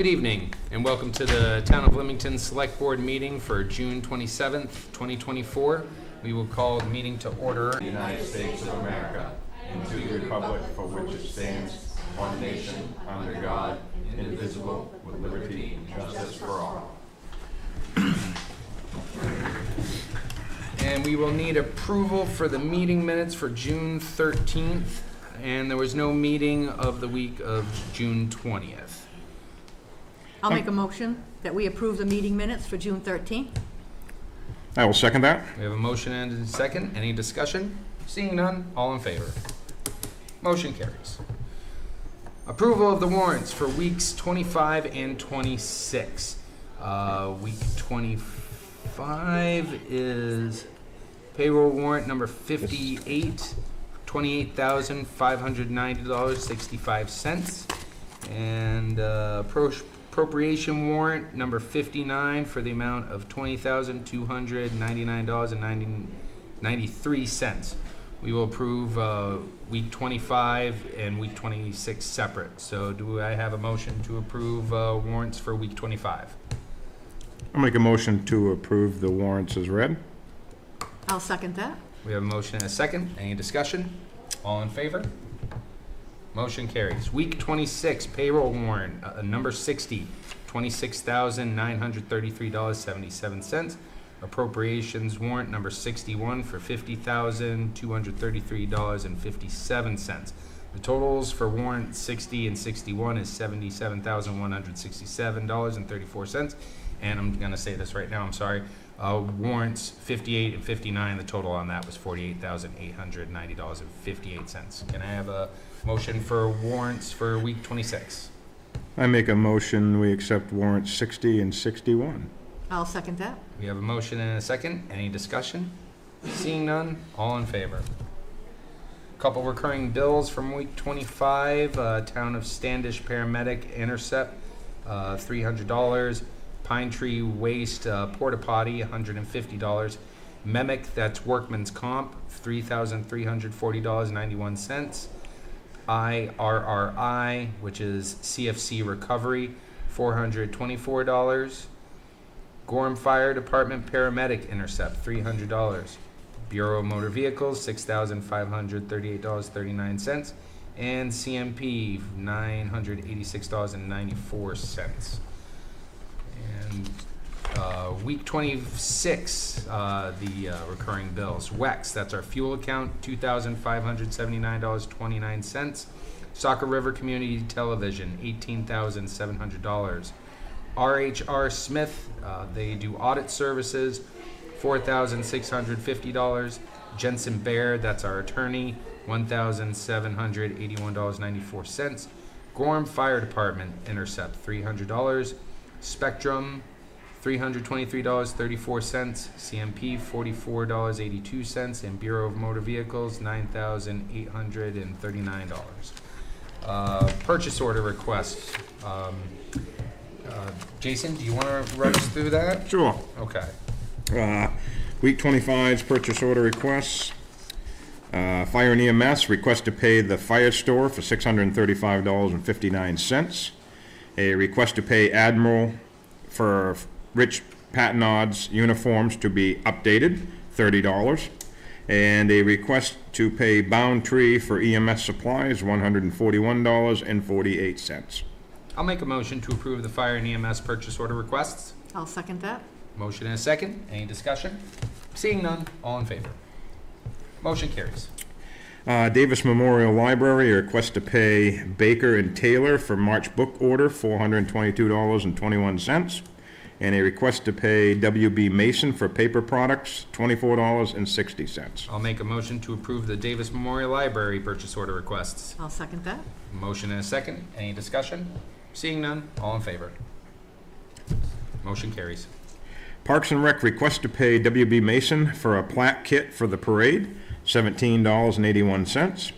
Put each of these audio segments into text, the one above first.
Good evening, and welcome to the Town of Limington Select Board meeting for June 27th, 2024. We will call the meeting to order. The United States of America, and to the republic for which it stands, one nation, under God, indivisible, with liberty and justice for all. And we will need approval for the meeting minutes for June 13th, and there was no meeting of the week of June 20th. I'll make a motion that we approve the meeting minutes for June 13th. I will second that. We have a motion and a second. Any discussion? Seeing none, all in favor. Motion carries. Approval of the warrants for weeks 25 and 26. Week 25 is payroll warrant number 58, $28,590.65. And appropriation warrant number 59 for the amount of $20,299.93. We will approve week 25 and week 26 separate. So do I have a motion to approve warrants for week 25? I'll make a motion to approve the warrants as read. I'll second that. We have a motion and a second. Any discussion? All in favor? Motion carries. Week 26 payroll warrant number 60, $26,933.77. Appropriations warrant number 61 for $50,233.57. The totals for warrant 60 and 61 is $77,167.34. And I'm going to say this right now, I'm sorry. Warrants 58 and 59, the total on that was $48,890.58. Can I have a motion for warrants for week 26? I make a motion we accept warrants 60 and 61. I'll second that. We have a motion and a second. Any discussion? Seeing none, all in favor. Couple recurring bills from week 25. Town of Standish Paramedic Intercept, $300. Pine Tree Waste Porta Potty, $150. Memic, that's Workman's Comp, $3,340.91. IRRI, which is CFC Recovery, $424. Gorham Fire Department Paramedic Intercept, $300. Bureau of Motor Vehicles, $6,538.39. And CMP, $986.94. And week 26, the recurring bills. WEX, that's our fuel account, $2,579.29. Saco River Community Television, $18,700. RHR Smith, they do audit services, $4,650. Jensen Bear, that's our attorney, $1,781.94. Gorham Fire Department Intercept, $300. Spectrum, $323.34, CMP, $44.82, and Bureau of Motor Vehicles, $9,839. Purchase order requests. Jason, do you want to run us through that? Sure. Okay. Week 25's purchase order requests. Fire and EMS request to pay the fire store for $635.59. A request to pay Admiral for Rich Patnod's uniforms to be updated, $30. And a request to pay Bound Tree for EMS supplies, $141.48. I'll make a motion to approve the fire and EMS purchase order requests. I'll second that. Motion and a second. Any discussion? Seeing none, all in favor. Motion carries. Davis Memorial Library request to pay Baker and Taylor for March book order, $422.21. And a request to pay WB Mason for paper products, $24.60. I'll make a motion to approve the Davis Memorial Library purchase order requests. I'll second that. Motion and a second. Any discussion? Seeing none, all in favor. Motion carries. Parks and Rec request to pay WB Mason for a plaque kit for the parade, $17.81.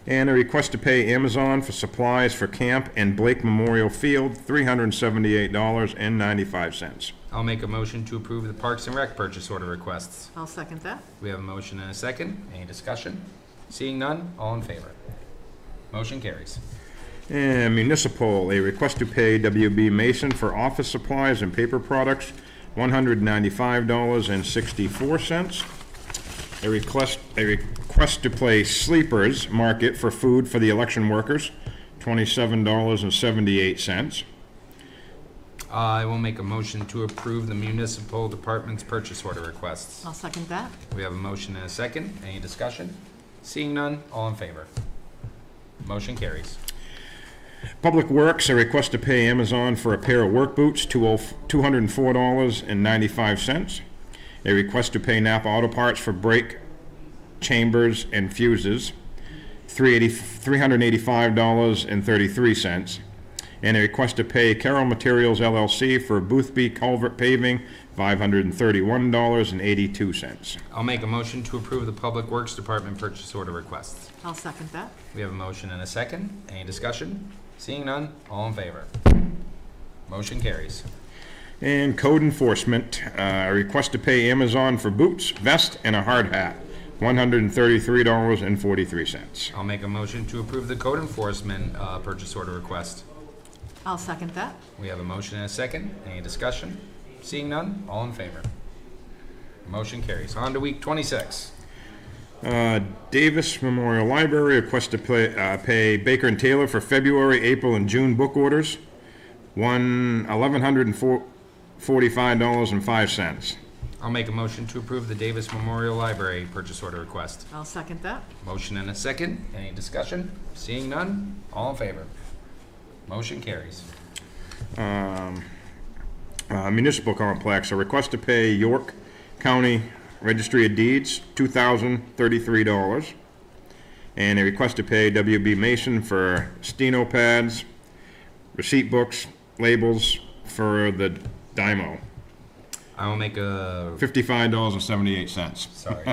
And a request to pay Amazon for supplies for camp and Blake Memorial Field, $378.95. I'll make a motion to approve the Parks and Rec purchase order requests. I'll second that. We have a motion and a second. Any discussion? Seeing none, all in favor. Motion carries. And municipal, a request to pay WB Mason for office supplies and paper products, $195.64. A request to play Sleepers Market for food for the election workers, $27.78. I will make a motion to approve the municipal department's purchase order requests. I'll second that. We have a motion and a second. Any discussion? Seeing none, all in favor? Motion carries. Public Works, a request to pay Amazon for a pair of work boots, $204.95. A request to pay Napa Auto Parts for brake chambers and fuses, $385.33. And a request to pay Carroll Materials LLC for Boothby Culvert Paving, $531.82. I'll make a motion to approve the Public Works Department purchase order requests. I'll second that. We have a motion and a second. Any discussion? Seeing none, all in favor? Motion carries. And Code Enforcement, a request to pay Amazon for boots, vest, and a hard hat, $133.43. I'll make a motion to approve the code enforcement purchase order request. I'll second that. We have a motion and a second. Any discussion? Seeing none, all in favor? Motion carries. On to week 26. Davis Memorial Library, request to pay Baker and Taylor for February, April, and June book orders, $1,145.05. I'll make a motion to approve the Davis Memorial Library purchase order request. I'll second that. Motion and a second. Any discussion? Seeing none, all in favor? Motion carries. Municipal Complex, a request to pay York County Registry of Deeds, $2,033. And a request to pay WB Mason for steno pads, receipt books, labels for the Dymo, I will make a, $55.78. sorry.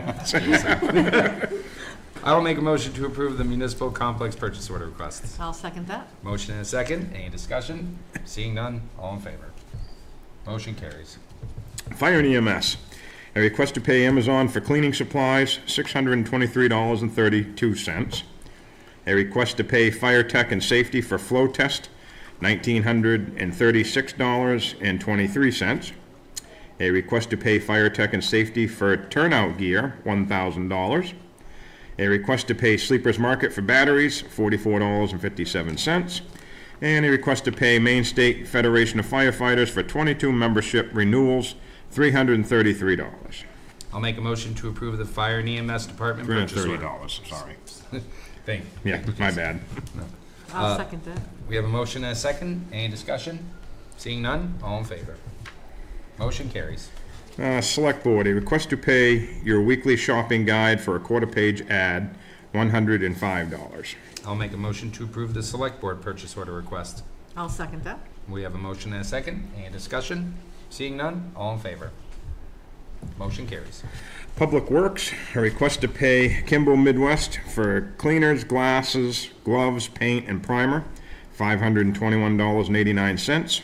I will make a motion to approve the municipal complex purchase order requests. I'll second that. Motion and a second. Any discussion? Seeing none, all in favor? Motion carries. Fire and EMS, a request to pay Amazon for cleaning supplies, $623.32. A request to pay Fire Tech and Safety for flow test, $1,936.23. A request to pay Fire Tech and Safety for turnout gear, $1,000. A request to pay Sleepers Market for batteries, $44.57. And a request to pay Maine State Federation of Firefighters for 22 membership renewals, $333. I'll make a motion to approve the fire and EMS department purchase order. $330, sorry. Thank you. Yeah, my bad. I'll second that. We have a motion and a second. Any discussion? Seeing none, all in favor? Motion carries. Select Board, a request to pay your weekly shopping guide for a quarter-page ad, $105. I'll make a motion to approve the select board purchase order request. I'll second that. We have a motion and a second. Any discussion? Seeing none, all in favor? Motion carries. Public Works, a request to pay Kimball Midwest for cleaners, glasses, gloves, paint, and primer, $521.89.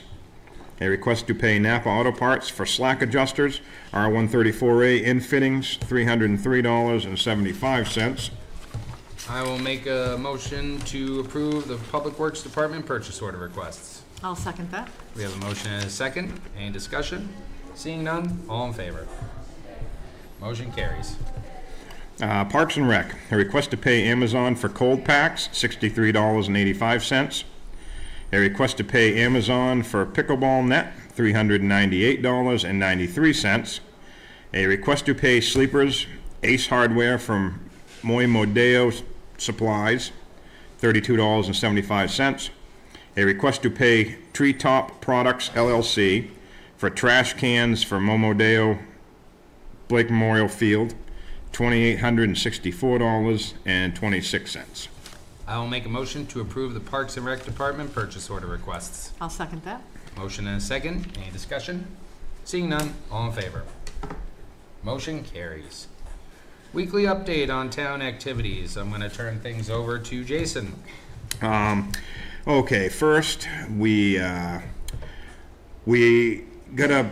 A request to pay Napa Auto Parts for slack adjusters, R134A in fittings, $303.75. I will make a motion to approve the Public Works Department purchase order requests. I'll second that. We have a motion and a second. Any discussion? Seeing none, all in favor? Motion carries. Parks and Rec, a request to pay Amazon for cold packs, $63.85. A request to pay Amazon for pickleball net, $398.93. A request to pay Sleepers Ace Hardware from Moy Modeo Supplies, $32.75. A request to pay Treetop Products LLC for trash cans for Momodeo Blake Memorial Field, $2,864.26. I will make a motion to approve the Parks and Rec Department purchase order requests. I'll second that. Motion and a second. Any discussion? Seeing none, all in favor? Motion carries. Weekly update on town activities. I'm going to turn things over to Jason. Okay, first, we gotta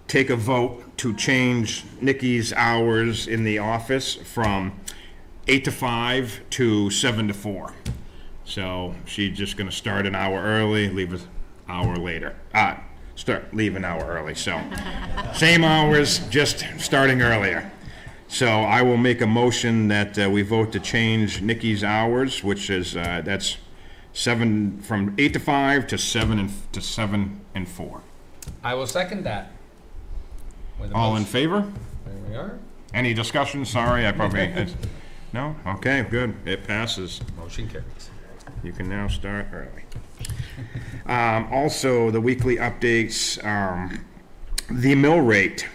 take a vote to change Nikki's hours in the office from 8 to 5 to 7 to 4. So she's just gonna start an hour early, leave an hour later. Leave an hour early, so. Same hours, just starting earlier. So I will make a motion that we vote to change Nikki's hours, which is, that's from 8 to 5 to 7 and 4. I will second that. With a All in motion. favor? There we are. Any discussion? Sorry, I probably, no? Okay, good, it passes. Motion carries. You can now start early. Also, the weekly updates, the mill rate.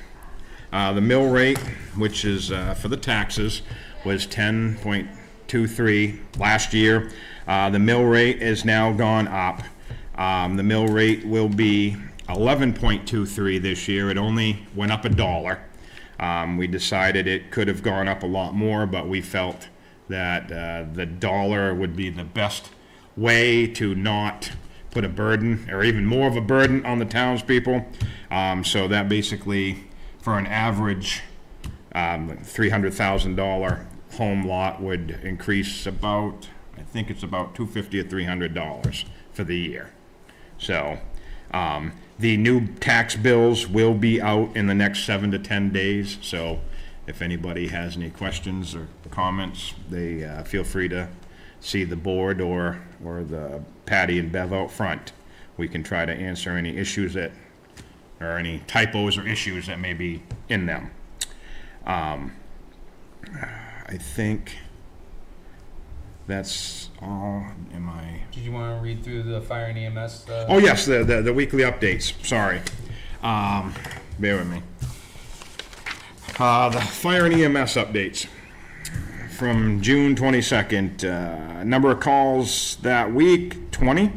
The mill rate, which is for the taxes, was 10.23 last year. The mill rate is now gone up. The mill rate will be 11.23 this year. It only went up $1. We decided it could have gone up a lot more, but we felt that the dollar would be the best way to not put a burden, or even more of a burden, on the townspeople. So that basically, for an average $300,000 home lot, would increase about, I think it's about $250 or $300 for the year. So the new tax bills will be out in the next 7 to 10 days. So if anybody has any questions or comments, they feel free to see the board or the Patty and Bev out front. We can try to answer any issues or any typos or issues that may be in them. I think that's all. Did you want to read through the fire and EMS? Oh, yes, the weekly updates, sorry. Bear with me. The fire and EMS updates from June 22nd. Number of calls that week, 20.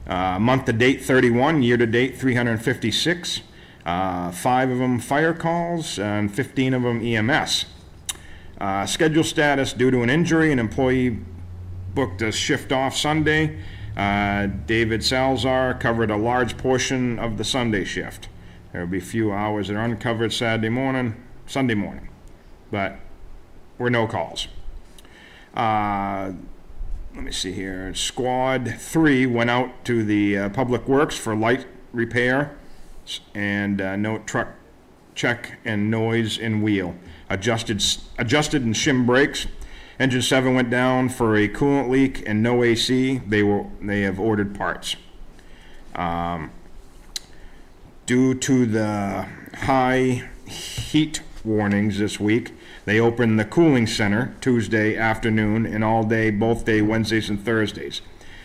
Month to date, 31. Year to date, 356. 5 of them fire calls and 15 of them EMS. Schedule status: due to an injury, an employee booked a shift off Sunday. David Salzar covered a large portion of the Sunday shift. There will be few hours that are uncovered Sunday morning, but were no calls. Let me see here. Squad 3 went out to the Public Works for light repair and note truck check and noise in wheel. Adjusted and shim brakes. Engine 7 went down for a coolant leak and no AC. They have ordered parts. Due to the high heat warnings this week, they opened the cooling center Tuesday afternoon and all day, both day, Wednesdays and Thursdays.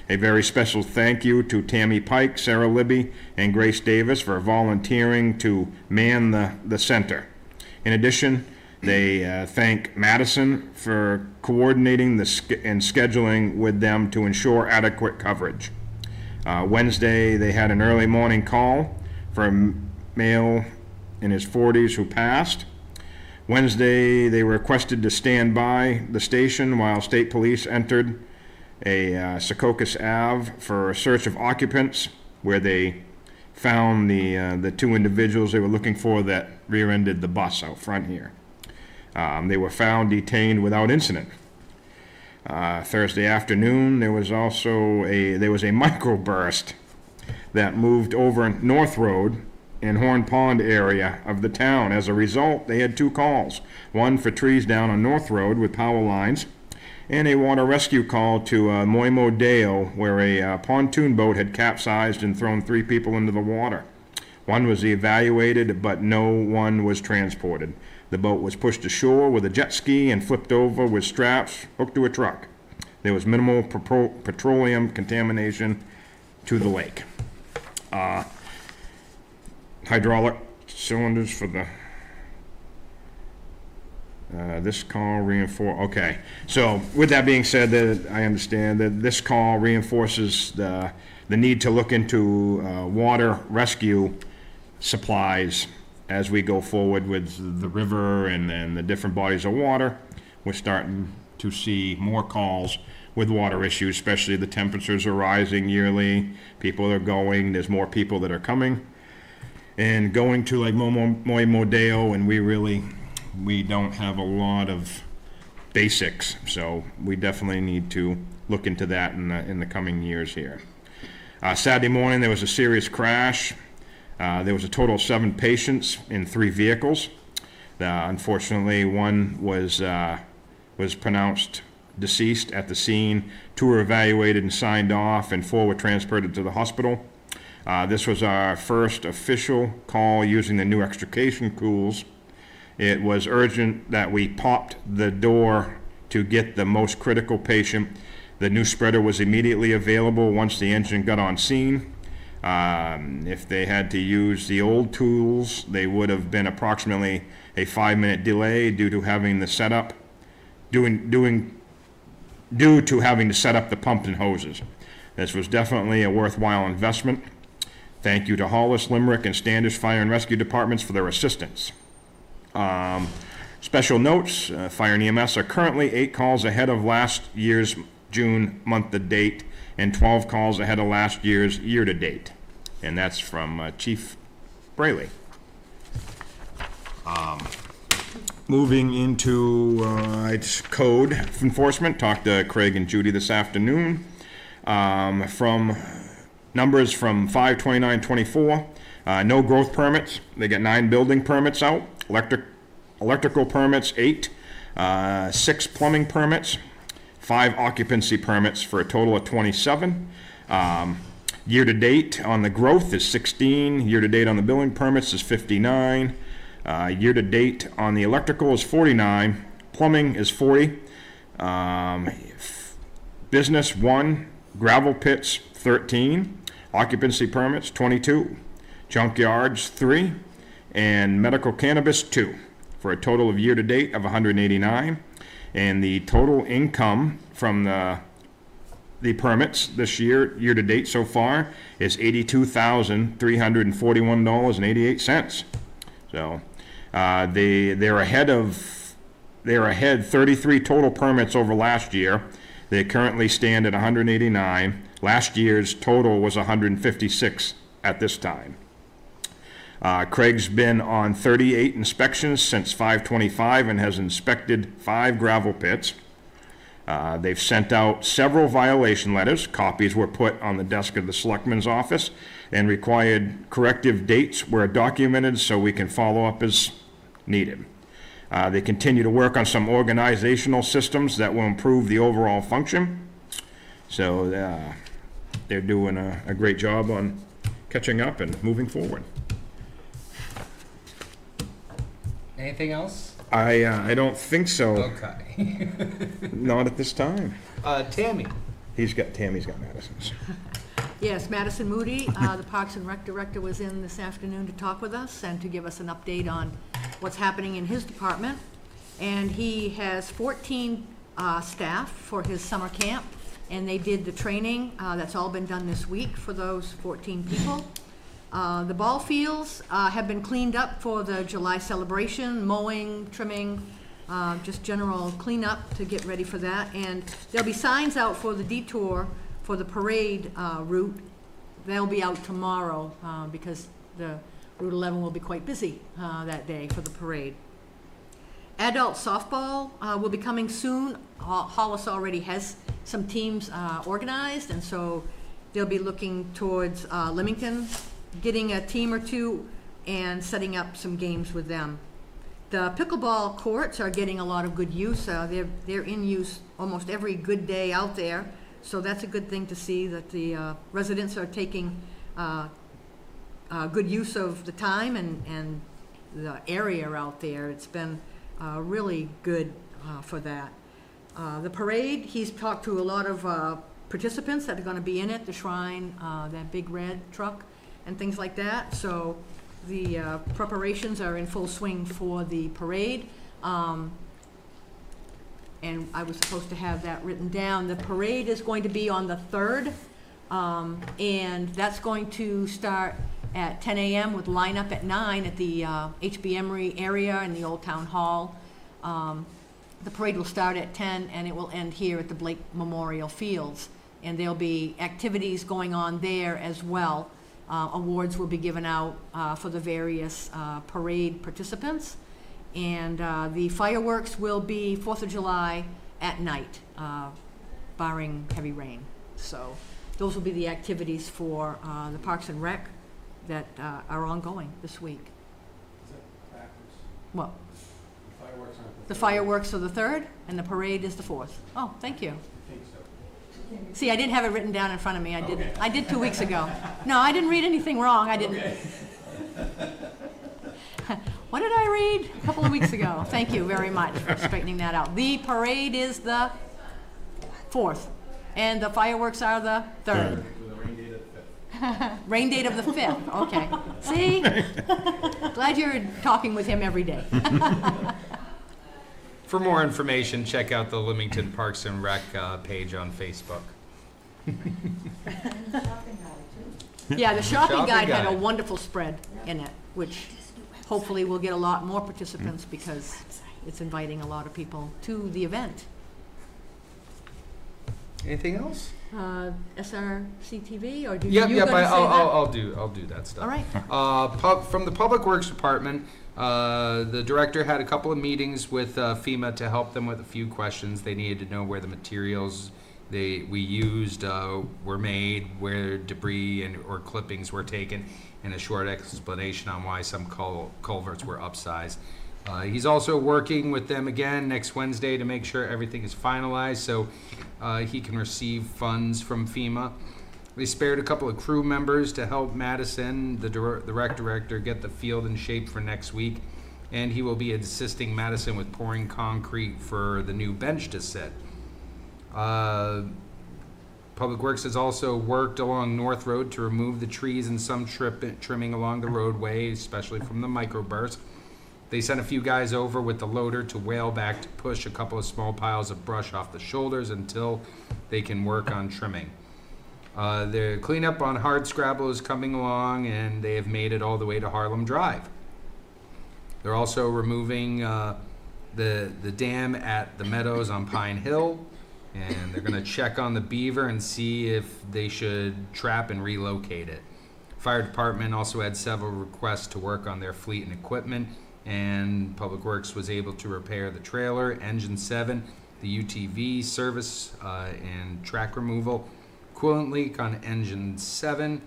A very special thank you to Tammy Pike, Sarah Libby, and Grace Davis for volunteering to man the center. In addition, they thank Madison for coordinating and scheduling with them to ensure adequate coverage. Wednesday, they had an early morning call for a male in his 40s who passed. Wednesday, they were requested to stand by the station while state police entered a Secaucus Ave for a search of occupants, where they found the 2 individuals they were looking for that rear-ended the bus out front here. They were found detained without incident. Thursday afternoon, there was a microburst that moved over North Road in Horn Pond area of the town. As a result, they had 2 calls, one for trees down on North Road with power lines, and a water rescue call to Moimo Dale, where a pontoon boat had capsized and thrown 3 people into the water. One was evacuated, but no one was transported. The boat was pushed ashore with a jet ski and flipped over with straps hooked to a truck. There was minimal petroleum contamination to the lake. Hydraulic cylinders for the this call okay. So with that being said, that I understand that this call reinforces the need to look into water rescue supplies as we go forward with the river and then the different bodies of water. We're starting to see more calls with water issues, especially the temperatures are rising yearly. People are going, there's more people that are coming and going to like Moimo Dale, and we don't have a lot of basics, so we definitely need to look into that in the coming years here. Saturday morning, there was a serious crash. There was a total of 7 patients in 3 vehicles. Unfortunately, one was pronounced deceased at the scene. 2 were evaluated and signed off, and 4 were transported to the hospital. This was our first official call using the new extrication tools. It was urgent that we popped the door to get the most critical patient. The new spreader was immediately available once the engine got on scene. If they had to use the old tools, they would have been approximately a 5-minute delay due to having to set up the pump and hoses. This was definitely a worthwhile investment. Thank you to Hollis, Limerick, and Standish Fire and Rescue Departments for their assistance. Special notes, Fire and EMS are currently 8 calls ahead of last year's June month to date and 12 calls ahead of last year's year to date. And that's from Chief Braley. Moving into code enforcement, talked to Craig and Judy this afternoon. From numbers from 5/29/24, no growth permits. They got 9 building permits out. Electrical permits 8, 6 plumbing permits, 5 occupancy permits for a total of 27. Year to date on the growth is 16. Year to date on the building permits is 59. Year to date on the electrical is 49. Plumbing is 40. Business 1, gravel pits 13. Occupancy permits 22. Junkyards 3. And medical cannabis 2. For a total of year to date of 189. And the total income from the permits this year to date so far is $82,341.88. So they're ahead 33 total permits over last year. They currently stand at 189. Last year's total was 156 at this time. Craig's been on 38 inspections since 5/25 and has inspected 5 gravel pits. They've sent out several violation letters. Copies were put on the desk of the selectman's office, and required corrective dates were documented so we can follow up as needed. They continue to work on some organizational systems that will improve the overall function. So they're doing a great job on catching up and moving forward. Anything else? I don't think so. Okay. Not at this time. Tammy. Tammy's got Madison's. Yes, Madison Moody, the Parks and Rec Director, was in this afternoon to talk with us and to give us an update on what's happening in his department. And he has 14 staff for his summer camp, and they did the training. That's all been done this week for those 14 people. The ball fields have been cleaned up for the July celebration, mowing, trimming, just general cleanup to get ready for that. And there'll be signs out for the detour for the parade route. They'll be out tomorrow because the Route 11 will be quite busy that day for the parade. Adult softball will be coming soon. Hollis already has some teams organized, and so they'll be looking towards Limington, getting a team or 2 and setting up some games with them. The pickleball courts are getting a lot of good use. They're in use almost every good day out there, so that's a good thing to see that the residents are taking good use of the time and the area out there. It's been really good for that. The parade, he's talked to a lot of participants that are going to be in it, the shrine, that big red truck, and things like that. So the preparations are in full swing for the parade. And I was supposed to have that written down. The parade is going to be on the 3rd, and that's going to start at 10 a.m. with lineup at 9 at the HB Emery area in the Old Town Hall. The parade will start at 10 and it will end here at the Blake Memorial Fields. And there'll be activities going on there as well. Awards will be given out for the various parade participants. And the fireworks will be 4th of July at night. barring heavy rain. So those will be the activities for the Parks and Rec that are ongoing this week. Is that backwards? Well, The fireworks aren't the fireworks are the 3rd, and the parade is the 4th. Oh, thank you. I think so. See, I didn't have it written down in front of me. I did 2 weeks ago. No, I didn't read anything wrong. I didn't. Okay. What did I read a couple of weeks ago? Thank you very much for straightening that out. The parade is the 4th, and the fireworks are the 3rd. With a rain date of the 5th. Rain date of the 5th, okay. See? Glad you're talking with him every day. For more information, check out the Limington Parks and Rec page on Facebook. Yeah, the shopping Shopping guide had a guide. wonderful spread in it, which hopefully we'll get a lot more participants because it's inviting a lot of people to the event. Anything else? SRCTV, or do you Yep, gonna say that? I'll do that stuff. All right. From the Public Works Department, the director had a couple of meetings with FEMA to help them with a few questions. They needed to know where the materials we used were made, where debris or clippings were taken, and a short explanation on why some culverts were upsized. He's also working with them again next Wednesday to make sure everything is finalized so he can receive funds from FEMA. They spared a couple of crew members to help Madison, the rec director, get the field in shape for next week, and he will be assisting Madison with pouring concrete for the new bench to sit. Public Works has also worked along North Road to remove the trees and some trimming along the roadway, especially from the microburst. They sent a few guys over with the loader to whale back to push a couple of small piles of brush off the shoulders until they can work on trimming. The cleanup on Hardscrabble is coming along, and they have made it all the way to Harlem Drive. They're also removing the dam at the Meadows on Pine Hill, and they're going to check on the beaver and see if they should trap and relocate it. Fire department also had several requests to work on their fleet and equipment, and Public Works was able to repair the trailer, engine 7, the UTV service and track removal, coolant leak on engine 7,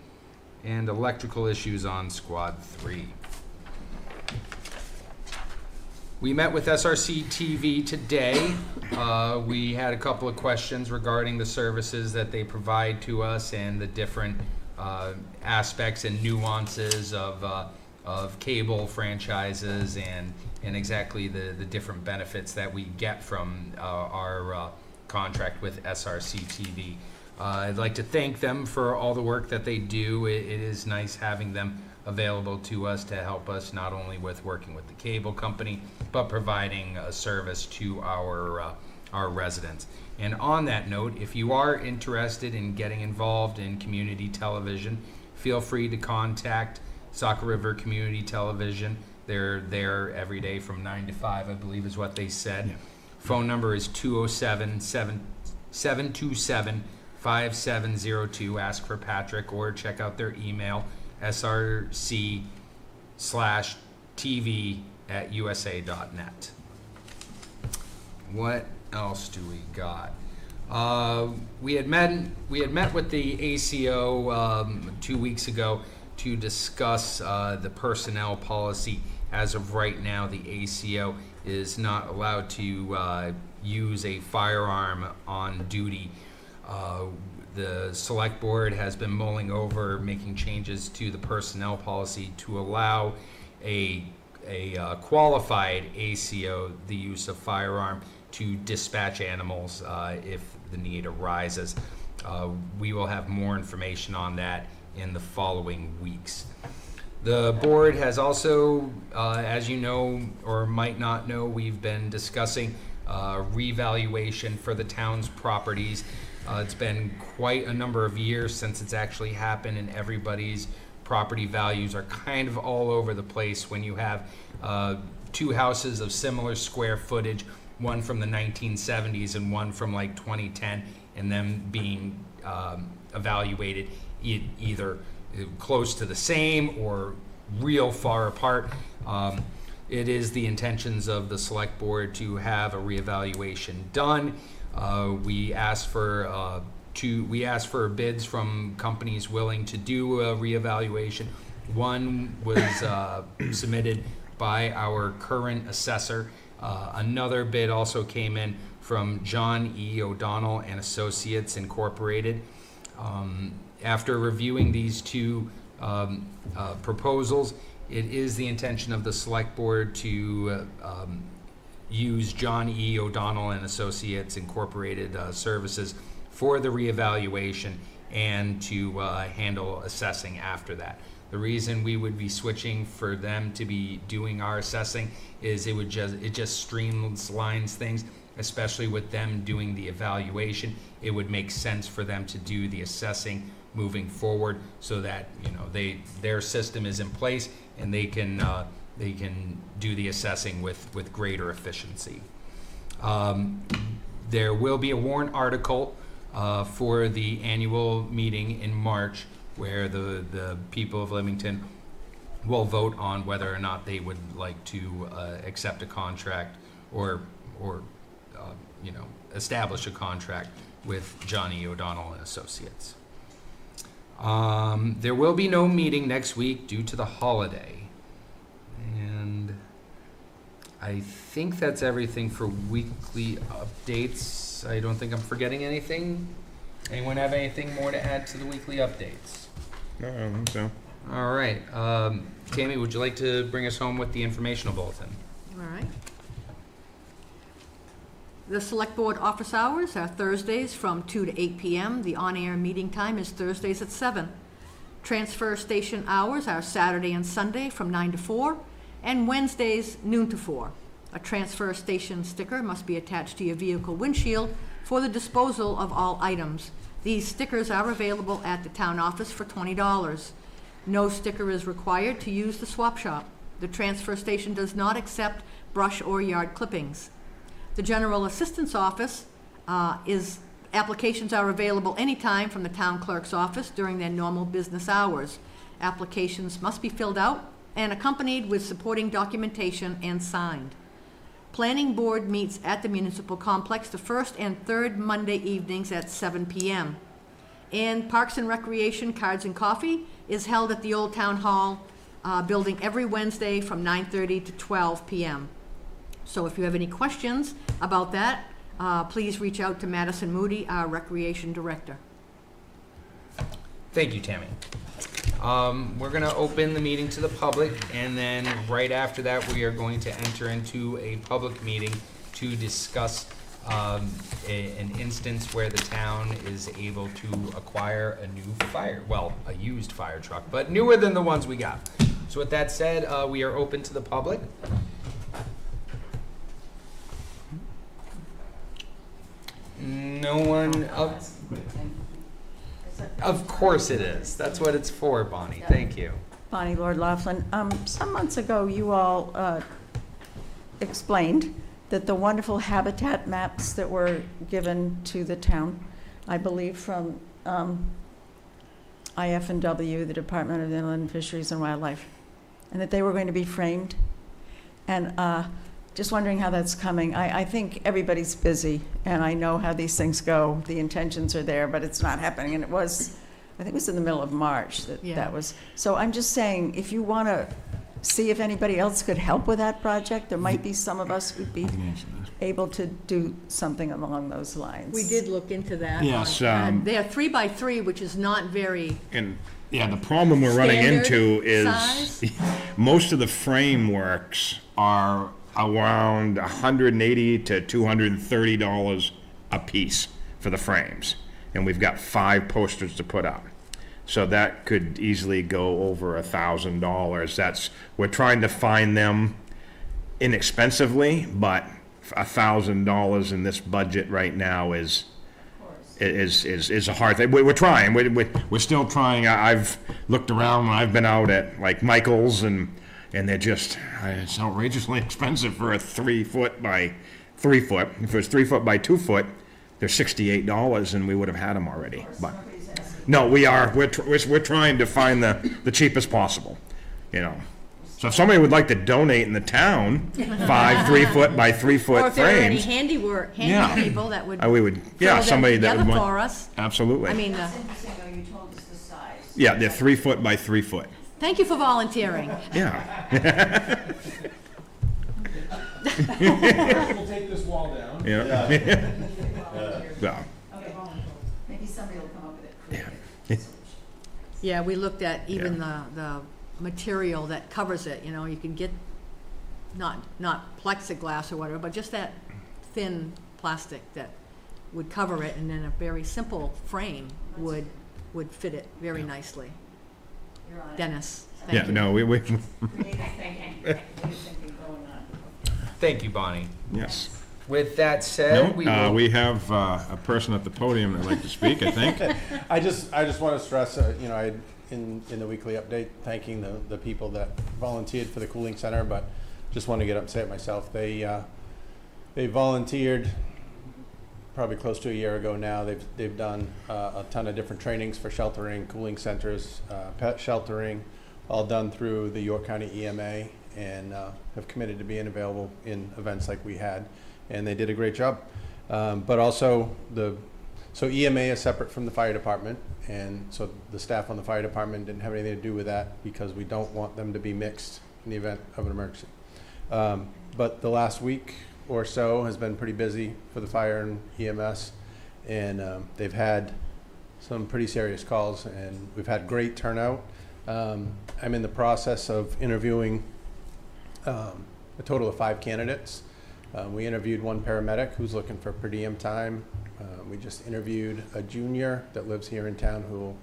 and electrical issues on squad 3. We met with SRC TV today. We had a couple of questions regarding the services that they provide to us and the different aspects and nuances of cable franchises and exactly the different benefits that we get from our contract with SRC TV. I'd like to thank them for all the work that they do. It is nice having them available to us to help us not only with working with the cable company, but providing a service to our residents. And on that note, if you are interested in getting involved in community television, feel free to contact Saco River Community Television. They're there every day from 9 to 5, I believe is what they said. Yeah. Phone number is 207-727-5702. Ask for Patrick or check out their email, src/tv@usa.net. What else do we got? We had met with the ACO 2 weeks ago to discuss the personnel policy. As of right now, the ACO is not allowed to use a firearm on duty. The select board has been mulling over making changes to the personnel policy to allow a qualified ACO the use of firearm to dispatch animals if the need arises. We will have more information on that in the following weeks. The board has also, as you know or might not know, we've been discussing revaluation for the town's properties. It's been quite a number of years since it's actually happened, and everybody's property values are kind of all over the place when you have two houses of similar square footage, one from the 1970s and one from like 2010, and them being evaluated either close to the same or real far apart. It is the intentions of the select board to have a reevaluation done. We asked for bids from companies willing to do a reevaluation. One was submitted by our current assessor. Another bid also came in from John E. O'Donnell and Associates Incorporated. After reviewing these two proposals, it is the intention of the select board to use John E. O'Donnell and Associates Incorporated services for the reevaluation and to handle assessing after that. The reason we would be switching for them to be doing our assessing is it just streamlines things, especially with them doing the evaluation. It would make sense for them to do the assessing moving forward, so that their system is in place and they can do the assessing with greater efficiency. There will be a warrant article for the annual meeting in March, where the people of Limington will vote on whether or not they would like to accept a contract or establish a contract with John E. O'Donnell and Associates. There will be no meeting next week due to the holiday. And I think that's everything for weekly updates. I don't think I'm forgetting anything. Anyone have anything more to add to the weekly updates? No, I don't think so. All right. Tammy, would you like to bring us home with the informational bulletin? All right. The Select Board office hours are Thursdays from 2 to 8 p.m. The on-air meeting time is Thursdays at 7. Transfer station hours are Saturday and Sunday from 9 to 4, and Wednesdays noon to 4. A transfer station sticker must be attached to your vehicle windshield for the disposal of all items. These stickers are available at the town office for $20. No sticker is required to use the swap shop. The transfer station does not accept brush or yard clippings. The General Assistance Office applications are available anytime from the town clerk's office during their normal business hours. Applications must be filled out and accompanied with supporting documentation and signed. Planning Board meets at the Municipal Complex the first and third Monday evenings at 7 p.m. And Parks and Recreation Cards and Coffee is held at the Old Town Hall building every Wednesday from 9:30 to 12 p.m. So if you have any questions about that, please reach out to Madison Moody, our Recreation Director. Thank you, Tammy. We're going to open the meeting to the public, and then right after that, we are going to enter into a public meeting to discuss an instance where the town is able to acquire a used fire truck, but newer than the ones we got. So with that said, we are open to the public. No one else? Of course it is. That's what it's for, Bonnie. Thank you. Bonnie Lord Laughlin. Some months ago, you all explained that the wonderful habitat maps that were given to the town, I believe from IF&W, the Department of Inland Fisheries and Wildlife, and that they were going to be framed. And just wondering how that's coming. I think everybody's busy, and I know how these things go. The intentions are there, but it's not happening. And it was, I think it was in the middle of March that was. So I'm just saying, if you want to see if anybody else could help with that project, there might be some of us who'd be able to do something along those lines. We did look into that. Yes, They're 3x3, which is not very, And, yeah, the problem we're running Standard into is size? most of the frameworks are around $180 to $230 a piece for the frames. And we've got 5 posters to put up. So that could easily go over $1,000. We're trying to find them inexpensively, but $1,000 in this budget right now is a hard thing. We're trying. We're still trying. I've looked around when I've been out at like Michael's, and they're just, it's outrageously expensive for a 3 foot by 3 foot. If it was 3 foot by 2 foot, they're $68, and we would have had them already. But no, we're trying to find the cheapest possible, you know. So if somebody would like to donate in the town, 5 3-foot by 3-foot Or if there are any frames, handy Yeah. people that would we would, yeah, throw them somebody that would together want. for us. Absolutely. I mean, That's interesting, though, you told us the size. Yeah, they're 3-foot by 3-foot. thank you for volunteering. Yeah, We'll take this wall down. yeah. Well, Okay, maybe somebody will come up with it. Yeah, we looked at even the material that covers it, you know, you can get, not plexiglass or whatever, but just that thin plastic that would cover it, and then a very simple frame would fit it very nicely. You're on it. Dennis, yeah, thank you. Creative no, thinking, creative thinking going on. Thank you, Bonnie. yes. With that said, we No, will. we have a person at the podium that'd like to speak, I think. I just want to stress, you know, in the weekly update, thanking the people that volunteered for the cooling center, but just want to get up and say it myself. They volunteered probably close to a year ago now. They've done a ton of different trainings for sheltering, cooling centers, pet sheltering, all done through the York County EMA, and have committed to being available in events like we had, and they did a great job. But also so EMA is separate from the fire department, and so the staff on the fire department didn't have anything to do with that because we don't want them to be mixed in the event of an emergency. But the last week or so has been pretty busy for the fire and EMS, and they've had some pretty serious calls, and we've had great turnout. I'm in the process of interviewing a total of 5 candidates. We interviewed one paramedic who's looking for per diem time. We just interviewed a junior that lives here in town who will,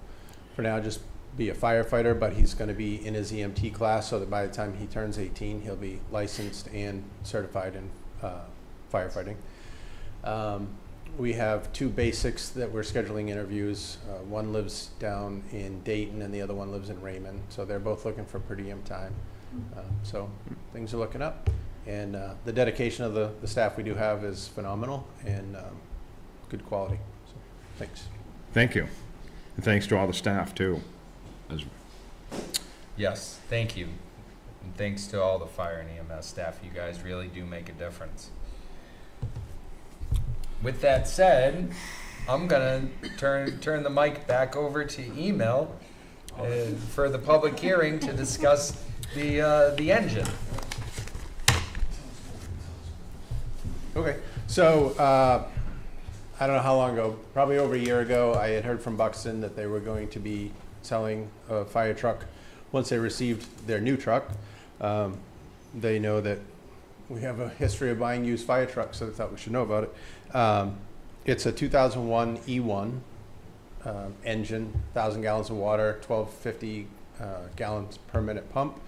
for now, just be a firefighter, but he's going to be in his EMT class so that by the time he turns 18, he'll be licensed and certified in firefighting. We have 2 basics that we're scheduling interviews. One lives down in Dayton and the other one lives in Raymond, so they're both looking for per diem time. So things are looking up, and the dedication of the staff we do have is phenomenal and good quality. So, thanks. Thank you. And thanks to all the staff, too. As- Yes, thank you. And thanks to all the fire and EMS staff. You guys really do make a difference. With that said, I'm gonna turn the mic back over to email for the public hearing to discuss the engine. Okay, so I don't know how long ago, probably over a year ago, I had heard from Buxton that they were going to be selling a fire truck once they received their new truck. They know that we have a history of buying used fire trucks, so they thought we should know about it. It's a 2001 E1 engine, 1,000 gallons of water, 1,250 gallons per minute pump.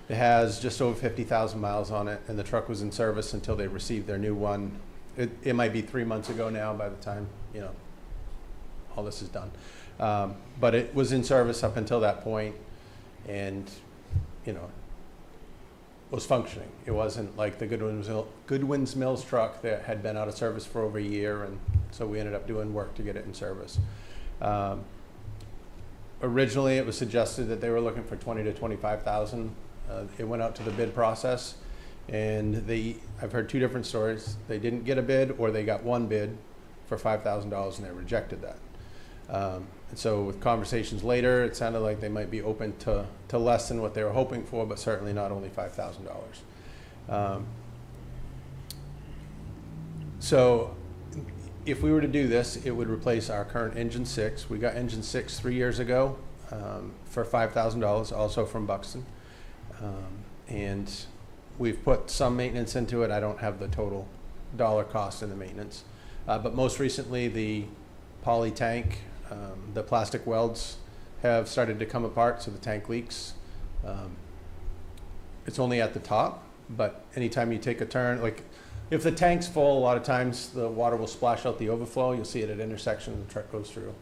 It has just over 50,000 miles on it, and the truck was in service until they received their new one. It might be 3 months ago now by the time, you know, all this is done. But it was in service up until that point, and, you know, was functioning. It wasn't like the Goodwin's Mills truck that had been out of service for over a year, and so we ended up doing work to get it in service. Originally, it was suggested that they were looking for 20 to 25,000. It went out to the bid process, and I've heard 2 different stories. They didn't get a bid, or they got 1 bid for $5,000, and they rejected that. And so with conversations later, it sounded like they might be open to less than what they were hoping for, but certainly not only $5,000. So if we were to do this, it would replace our current engine 6. We got engine 6 3 years ago for $5,000, also from Buxton. And we've put some maintenance into it. I don't have the total dollar cost in the maintenance. But most recently, the poly tank, the plastic welds have started to come apart, so the tank leaks. It's only at the top, but anytime you take a turn, like if the tank's full, a lot of times the water will splash out the overflow. You'll see it at intersections, the truck goes through.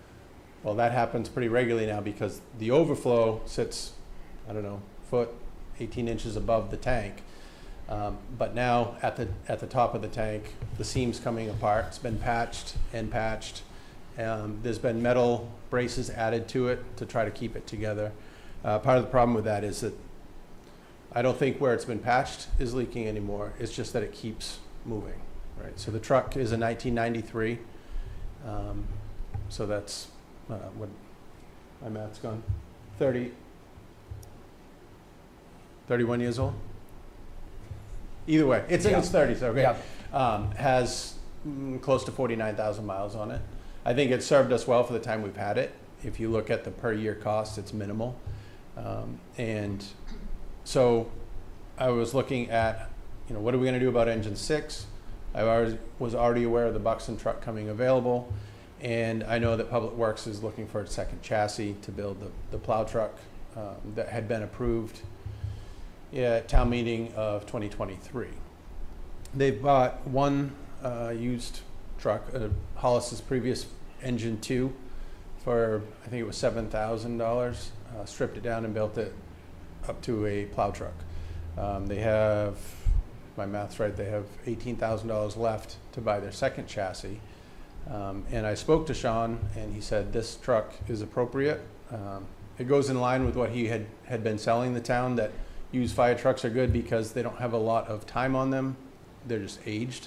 Well, that happens pretty regularly now because the overflow sits, I don't know, foot, 18 inches above the tank. But now at the top of the tank, the seam's coming apart. It's been patched and patched. There's been metal braces added to it to try to keep it together. Part of the problem with that is that I don't think where it's been patched is leaking anymore. It's just that it keeps moving, right? So the truck is a 1993. So that's, what, my math's gone, 31 years old? Either way, it's in its 30s, okay? Yeah. Has close to 49,000 miles on it. I think it served us well for the time we've had it. If you look at the per year cost, it's minimal. And so I was looking at, what are we gonna do about engine 6? Was already aware of the Buxton truck coming available. And I know that Public Works is looking for a second chassis to build the plow truck that had been approved at town meeting of 2023. They've bought one used truck, Hollis's previous engine 2, for I think it was $7,000. Stripped it down and built it up to a plow truck. They have, if my math's right, they have $18,000 left to buy their second chassis. And I spoke to Sean, and he said this truck is appropriate. It goes in line with what he had been selling the town, that used fire trucks are good because they don't have a lot of time on them. They're just aged.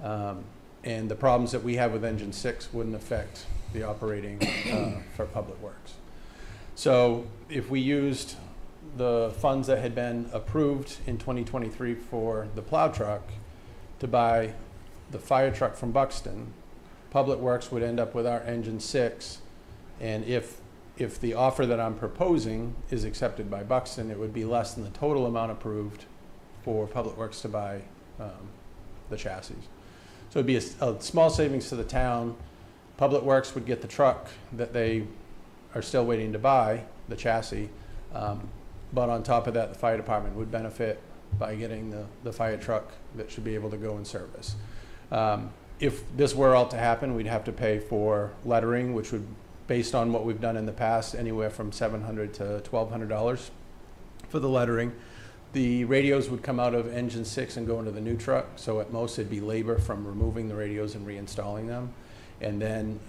And the problems that we have with engine 6 wouldn't affect the operating for Public Works. So if we used the funds that had been approved in 2023 for the plow truck to buy the fire truck from Buxton, Public Works would end up with our engine 6. And if the offer that I'm proposing is accepted by Buxton, it would be less than the total amount approved for Public Works to buy the chassis. So it'd be a small savings to the town. Public Works would get the truck that they are still waiting to buy, the chassis. But on top of that, the fire department would benefit by getting the fire truck that should be able to go in service. If this were all to happen, we'd have to pay for lettering, which would, based on what we've done in the past, anywhere from $700 to $1,200 for the lettering. The radios would come out of engine 6 and go into the new truck, so at most it'd be labor from removing the radios and reinstalling them. And then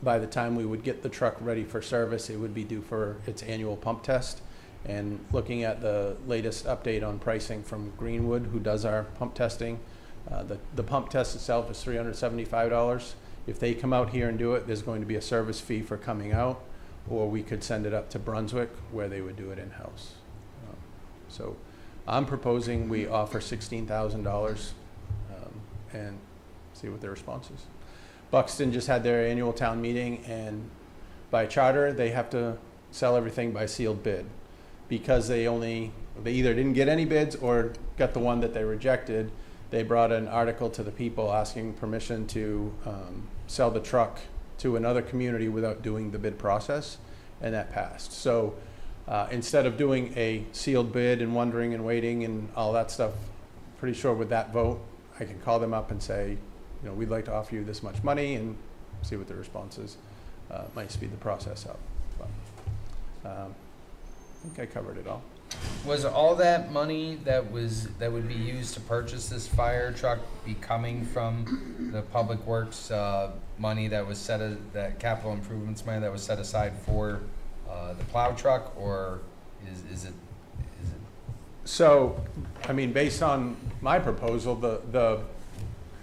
by the time we would get the truck ready for service, it would be due for its annual pump test. And looking at the latest update on pricing from Greenwood, who does our pump testing, the pump test itself is $375. If they come out here and do it, there's going to be a service fee for coming out, or we could send it up to Brunswick where they would do it in-house. So I'm proposing we offer $16,000 and see what their response is. Buxton just had their annual town meeting, and by charter, they have to sell everything by sealed bid. Because they either didn't get any bids or got the one that they rejected, they brought an article to the people asking permission to sell the truck to another community without doing the bid process, and that passed. So instead of doing a sealed bid and wondering and waiting and all that stuff, pretty sure with that vote, I can call them up and say, we'd like to offer you this much money, and see what the response is. Might speed the process up. But, I think I covered it all. Was all that money that would be used to purchase this fire truck be coming from the Public Works money that was that capital improvements money that was set aside for the plow truck, or is it? So, based on my proposal, the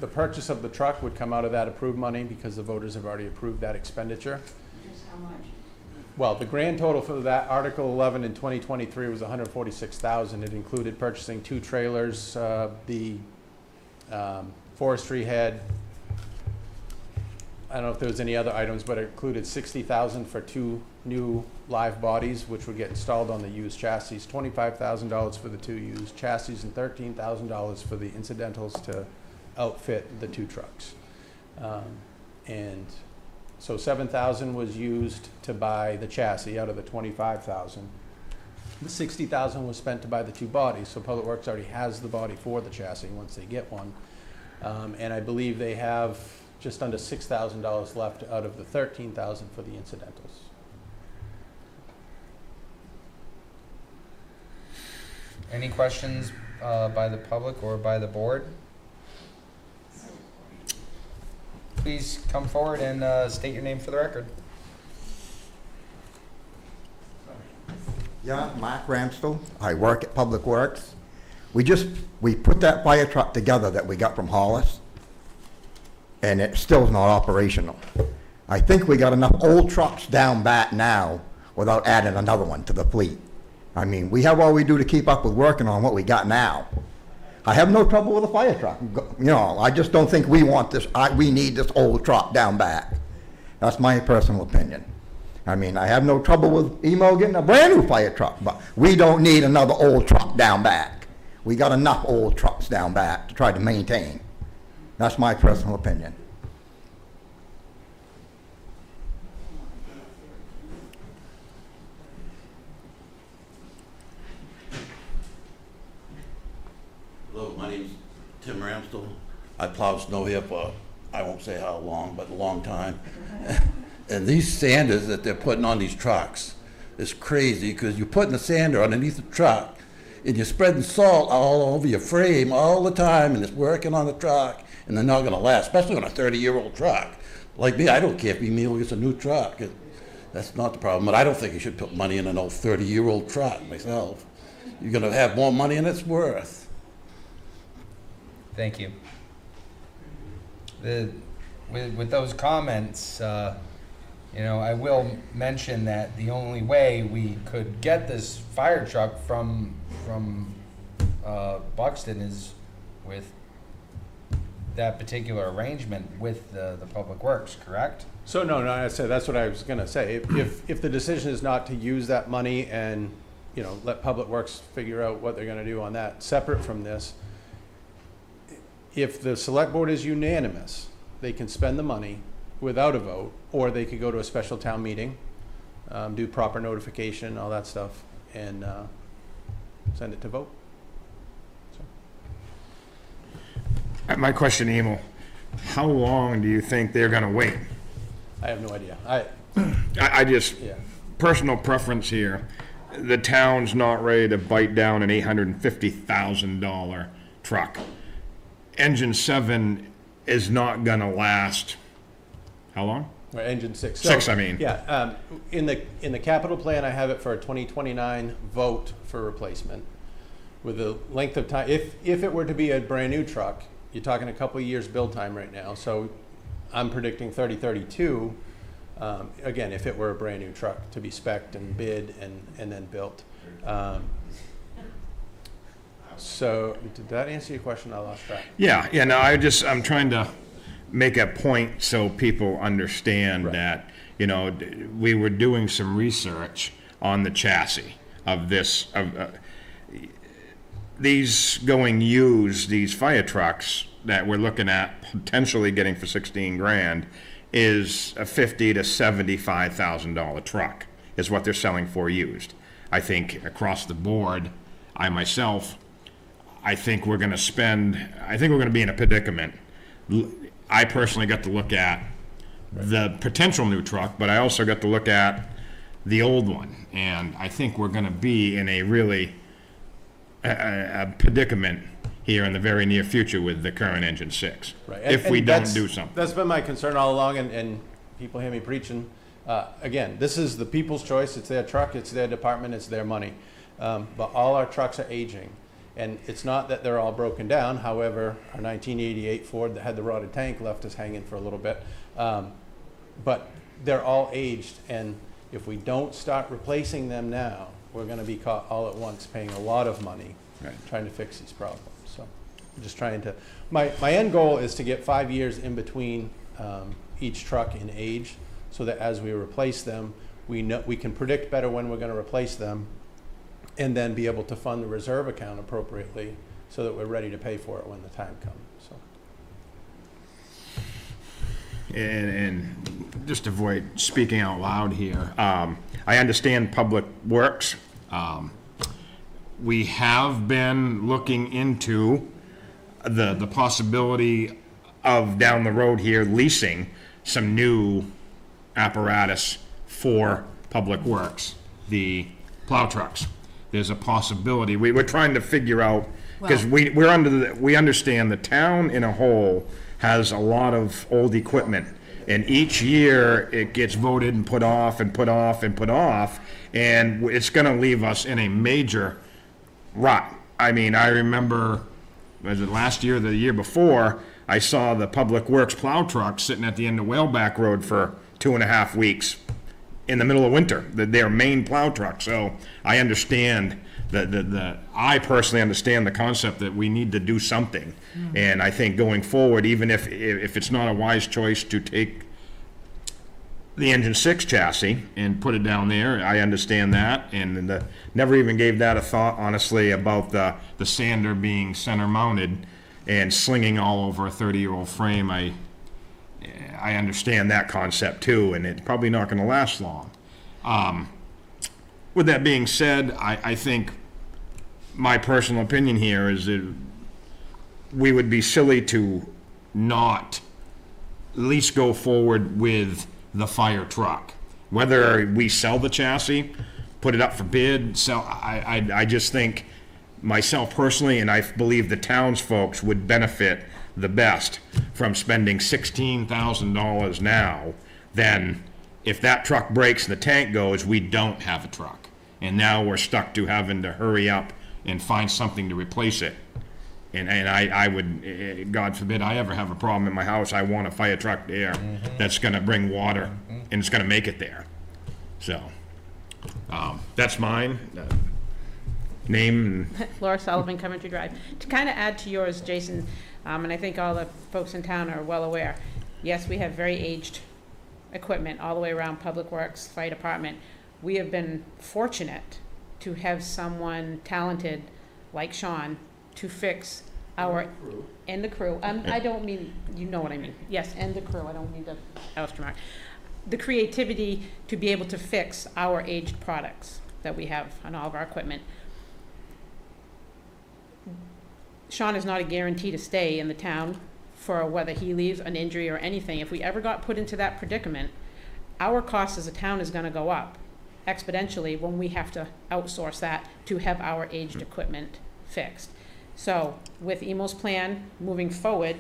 purchase of the truck would come out of that approved money because the voters have already approved that expenditure. Just how much? Well, the grand total for that Article 11 in 2023 was $146,000. It included purchasing 2 trailers. The forestry had, I don't know if there was any other items, but it included $60,000 for 2 new live bodies, which would get installed on the used chassis, $25,000 for the 2 used chassis, and $13,000 for the incidentals to outfit the 2 trucks. And so $7,000 was used to buy the chassis out of the $25,000. The $60,000 was spent to buy the 2 bodies, so Public Works already has the body for the chassis once they get one. And I believe they have just under $6,000 left out of the $13,000 for the incidentals. Any questions by the public or by the board? Please come forward and state your name for the record. Yeah, Mark Ramstel. I work at Public Works. We put that fire truck together that we got from Hollis, and it still is not operational. I think we got enough old trucks down back now without adding another one to the fleet. I mean, we have all we do to keep up with working on what we got now. I have no trouble with a fire truck. You know, I just don't think we want this, we need this old truck down back. That's my personal opinion. I mean, I have no trouble with emo getting a brand new fire truck, but we don't need another old truck down back. We got enough old trucks down back to try to maintain. That's my personal opinion. Hello, my name's Tim Ramstel. I plowed snow here for, I won't say how long, but a long time. And these sanders that they're putting on these trucks is crazy, because you're putting the sander underneath the truck and you're spreading salt all over your frame all the time, and it's working on the truck, and they're not gonna last, especially on a 30-year-old truck. Like me, I don't care if Emil gets a new truck. That's not the problem, but I don't think you should put money in an old 30-year-old truck myself. You're gonna have more money than it's worth. Thank you. With those comments, I will mention that the only way we could get this fire truck from Buxton is with that particular arrangement with the Public Works, correct? So no, I said, that's what I was gonna say. If the decision is not to use that money and, let Public Works figure out what they're gonna do on that, separate from this, if the select board is unanimous, they can spend the money without a vote, or they could go to a special town meeting, do proper notification, all that stuff, and send it to vote. My question, Emil, how long do you think they're gonna wait? I have no idea. I just, Yeah. personal preference here, the town's not ready to bite down an $850,000 truck. Engine 7 is not gonna last, how long? Or engine 6. Six, I mean. Yeah, in the capital plan, I have it for a 2029 vote for replacement. With the length of time, if it were to be a brand new truck, you're talking a couple of years build time right now. So I'm predicting 3032, again, if it were a brand new truck to be spec'd and bid and then built. So did that answer your question? I lost track. Yeah, no, I'm trying to make a point so people understand Right. that, we were doing some research on the chassis of this, these going used, these fire trucks that we're looking at potentially getting for 16 grand is a $50,000 to $75,000 truck is what they're selling for used. I think across the board, I think we're gonna be in a predicament. I personally got to look at the potential new truck, but I also got to look at the old one. And I think we're gonna be in a really, a predicament here in the very near future with the current engine 6. Right. If we don't do something. That's been my concern all along, and people hear me preaching. Again, this is the people's choice. It's their truck, it's their department, it's their money. But all our trucks are aging. And it's not that they're all broken down. However, our 1988 Ford that had the rotted tank left us hanging for a little bit. But they're all aged, and if we don't start replacing them now, we're gonna be caught all at once paying a lot of money trying to fix these problems. So I'm just trying to, my end goal is to get 5 years in between each truck in age, so that as we replace them, we can predict better when we're gonna replace them, and then be able to fund the reserve account appropriately so that we're ready to pay for it when the time comes, so. And just to avoid speaking out loud here, I understand Public Works. We have been looking into the possibility of down the road here leasing some new apparatus for Public Works, the plow trucks. There's a possibility. We're trying to figure out, because we understand the town in a whole has a lot of old equipment And each year, it gets voted and put off and put off and put off, and it's gonna leave us in a major rut. I mean, I remember, was it last year or the year before, I saw the Public Works plow truck sitting at the end of Whaleback Road for 2.5 weeks in the middle of winter, their main plow truck. So I understand I personally understand the concept that we need to do something. And I think going forward, even if it's not a wise choice to take the engine 6 chassis and put it down there, I understand that, and never even gave that a thought, honestly, about the sander being center mounted and slinging all over a 30-year-old frame. I understand that concept too, and it's probably not gonna last long. With that being said, I think my personal opinion here is that we would be silly to not at least go forward with the fire truck. Whether we sell the chassis, put it up for bid, sell, I just think, myself personally, and I believe the townsfolk would benefit the best from spending $16,000 now than if that truck breaks and the tank goes, we don't have a truck. And now we're stuck to having to hurry up and find something to replace it. And I would, God forbid I ever have a problem in my house, I want a fire truck there that's gonna bring water and it's gonna make it there. So, that's mine. Name and Laura Sullivan, Coventry Drive. To kind of add to yours, Jason, and I think all the folks in town are well aware, yes, we have very aged equipment all the way around Public Works, Fire Department. We have been fortunate to have someone talented like Sean to fix our, and the crew. I don't mean, you know what I mean. Yes, and the crew, I don't mean to remark. The creativity to be able to fix our aged products that we have on all of our equipment. Sean is not a guarantee to stay in the town for whether he leaves, an injury, or anything. If we ever got put into that predicament, our cost as a town is gonna go up exponentially when we have to outsource that to have our aged equipment fixed. So with Emo's plan moving forward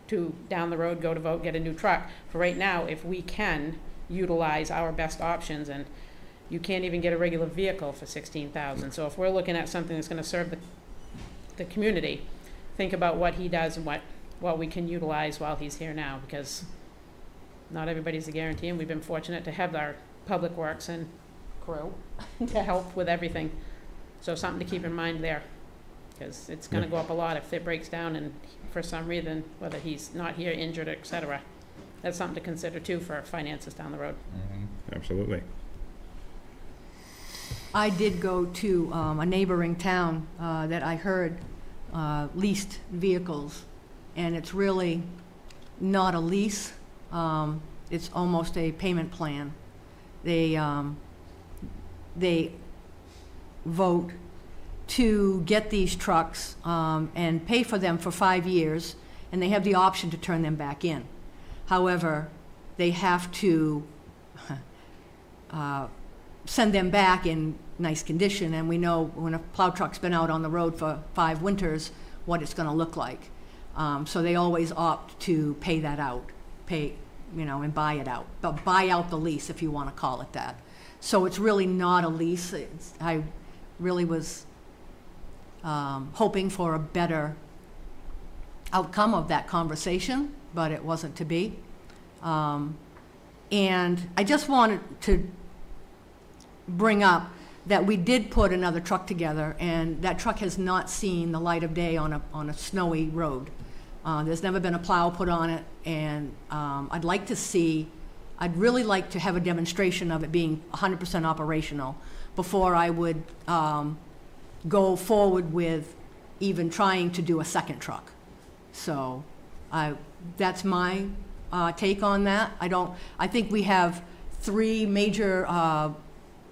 to down the road, go to vote, get a new truck, for right now, if we can utilize our best options, and you can't even get a regular vehicle for $16,000. So if we're looking at something that's gonna serve the community, think about what he does and what we can utilize while he's here now, because not everybody's a guarantee, and we've been fortunate to have our Public Works and crew to help with everything. So something to keep in mind there, because it's gonna go up a lot if it breaks down and for some reason, whether he's not here, injured, et cetera. That's something to consider too for finances down the road. absolutely. I did go to a neighboring town that I heard leased vehicles, and it's really not a lease. It's almost a payment plan. They vote to get these trucks and pay for them for 5 years, and they have the option to turn them back in. However, they have to send them back in nice condition, and we know when a plow truck's been out on the road for 5 winters, what it's gonna look like. So they always opt to pay that out, and buy it out, but buy out the lease, if you wanna call it that. So it's really not a lease. I really was hoping for a better outcome of that conversation, but it wasn't to be. And I just wanted to bring up that we did put another truck together, and that truck has not seen the light of day on a snowy road. There's never been a plow put on it, and I'd really like to have a demonstration of it being 100% operational before I would go forward with even trying to do a second truck. So that's my take on that. I think we have 3 major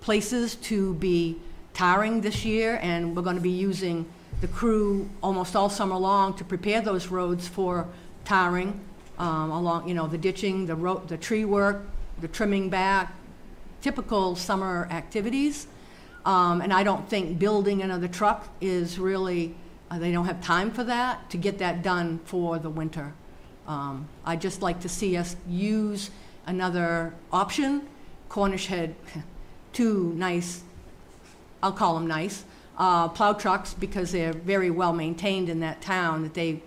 places to be tarring this year, and we're going to be using the crew almost all summer long to prepare those roads for tarring along, the ditching, the tree work, the trimming back, typical summer activities. And I don't think building another truck is really, they don't have time for that, to get that done for the winter. I'd just like to see us use another option. Cornish had two nice, I'll call them nice, plow trucks, because they're very well maintained in that town, that they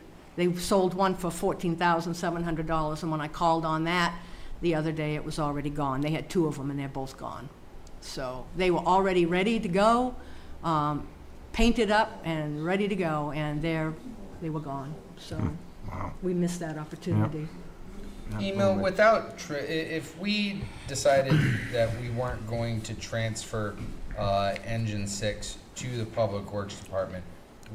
sold one for $14,700, and when I called on that the other day, it was already gone. They had two of them, and they're both gone. So they were already ready to go, painted up and ready to go, and they were gone. So we missed that opportunity. Email without, if we decided that we weren't going to transfer Engine 6 to the Public Works Department,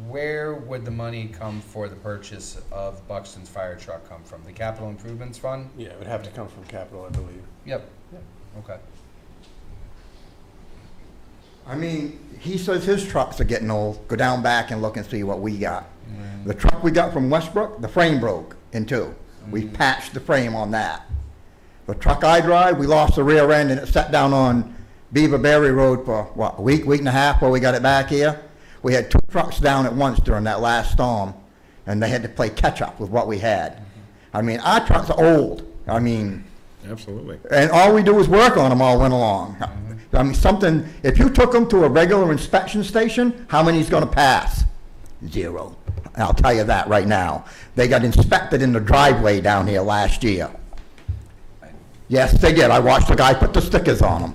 where would the money come for the purchase of Buxton's fire truck come from? The Capital Improvements Fund? Yeah, it would have to come from capital, I believe. Yep. Okay. I mean, he says his trucks are getting old. Go down back and look and see what we got. The truck we got from Westbrook, the frame broke in two. We patched the frame on that. The truck I drive, we lost the rear end and it sat down on Beaver Berry Road for, what, a week and a half before we got it back here? We had two trucks down at once during that last storm, and they had to play catch-up with what we had. I mean, our trucks are old. I mean, Absolutely. and all we do is work on them all winter long. I mean, something, if you took them to a regular inspection station, how many's gonna pass? Zero. I'll tell you that right now. They got inspected in the driveway down here last year. Yes, they did. I watched the guy put the stickers on them.